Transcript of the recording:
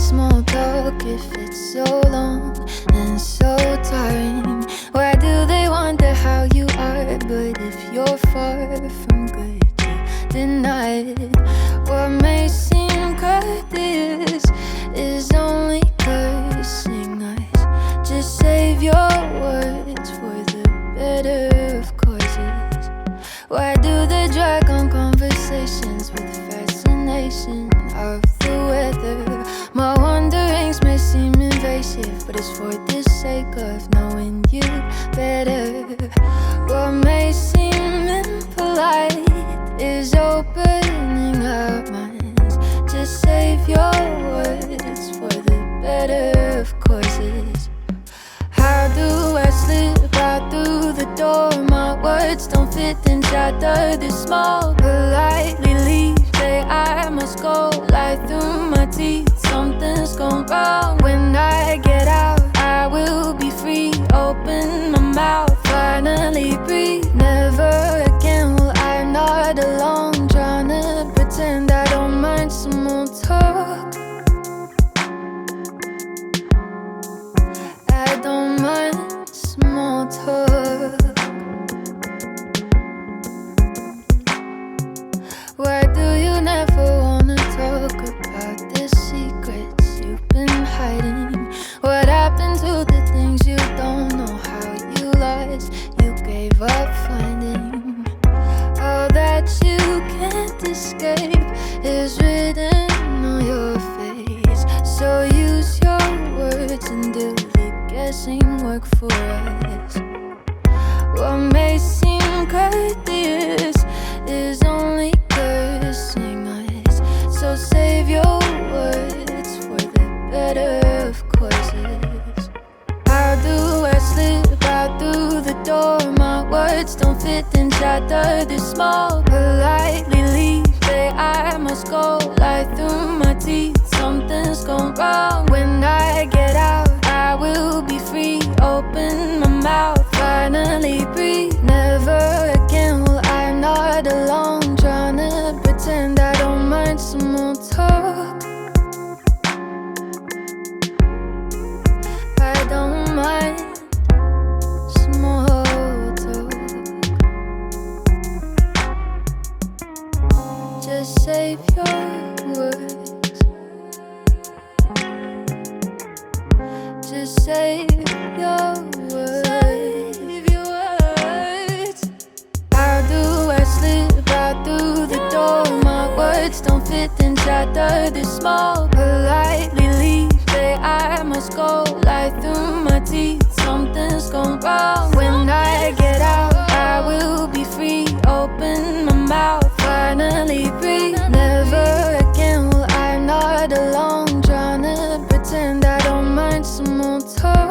small talk if it's so long and so tiring? Why do they wonder how you are? But if you're far from good, you deny it. What may seem courteous is only cursing us. Just save your words for the better of courses. Why do they drag on conversations with fascination of the weather? My wonderings may seem invasive, but it's for the sake of knowing you better. What may seem impolite is opening our minds. Just save your words for the better of courses. How do I slip out through the door? My words don't fit and shatter this small. Politely leave, say I must go. Lie through my teeth, something's gone wrong. When I get out, I will be free. Open my mouth, finally breathe. Never again will I nod along, trying to pretend I don't mind some more talk. I don't mind small talk. Why do you never wanna talk about the secrets you've been hiding? What happened to the things you don't know how you lost, you gave up finding? All that you can't escape is written on your face. So use your words and do the guessing work for us. What may seem courteous is only cursing us. So save your words for the better of courses. How do I slip out through the door? My words don't fit and shatter this small. Politely leave, say I must go. Lie through my teeth, something's gone wrong. When I get out, I will be free. Open my mouth, finally breathe. Never again will I nod along, trying to pretend I don't mind some more talk. I don't mind small talk. Just save your words. Just save your words. How do I slip out through the door? My words don't fit and shatter this small. Politely leave, say I must go. Lie through my teeth, something's gone wrong. When I get out, I will be free. Open my mouth, finally breathe. Never again will I nod along, trying to pretend I don't mind some more talk.